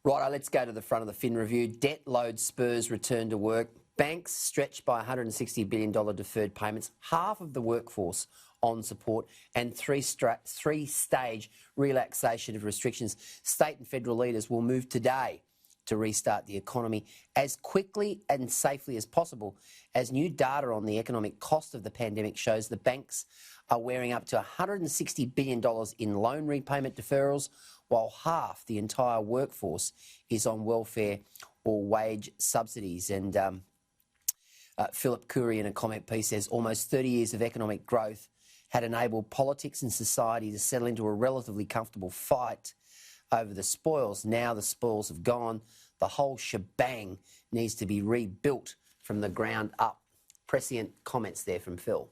Righto, let's go to the front of the Fin Review. Debt load spurs return to work. Banks stretched by $160 billion deferred payments, half of the workforce on support, and three-stage relaxation of restrictions. State and federal leaders will move today to restart the economy as quickly and safely as possible, as new data on the economic cost of the pandemic shows the banks are wearing up to $160 billion in loan repayment deferrals, while half the entire workforce is on welfare or wage subsidies. And Philip Coorey, in a comment piece, says almost 30 years of economic growth had enabled politics and society to settle into a relatively comfortable fight over the spoils. Now the spoils have gone. The whole shebang needs to be rebuilt from the ground up. Prescient comments there from Phil.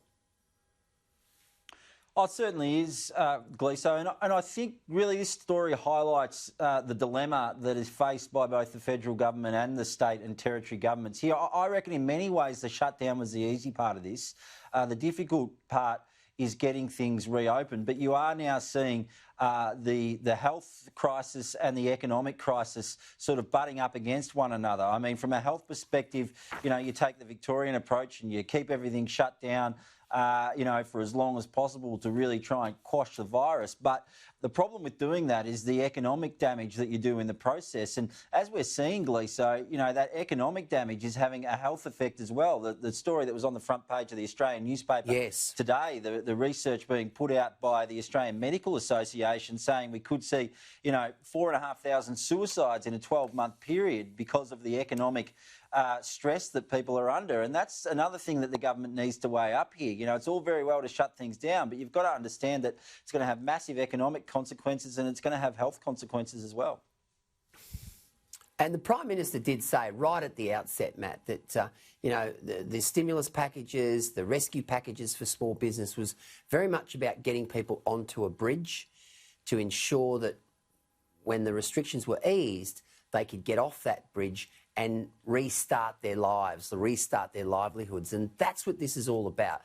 Oh, it certainly is, Gleeso, and I think really this story highlights the dilemma that is faced by both the federal government and the state and territory governments here. I reckon in many ways the shutdown was the easy part of this. The difficult part is getting things reopened, but you are now seeing the health crisis and the economic crisis sort of butting up against one another. I mean, from a health perspective, you know, you take the Victorian approach and you keep everything shut down, you know, for as long as possible to really try and quash the virus. But the problem with doing that is the economic damage that you do in the process. And as we're seeing, Gleeso, you know, that economic damage is having a health effect as well. The story that was on the front page of the Australian newspaper today, the research being put out by the Australian Medical Association saying we could see, you know, 4,500 suicides in a 12-month period because of the economic stress that people are under. And that's another thing that the government needs to weigh up here. You know, it's all very well to shut things down, but you've got to understand that it's going to have massive economic consequences and it's going to have health consequences as well. And the Prime Minister did say right at the outset, Matt, that, you know, the stimulus packages, the rescue packages for small business was very much about getting people onto a bridge to ensure that when the restrictions were eased, they could get off that bridge and restart their lives, restart their livelihoods. And that's what this is all about.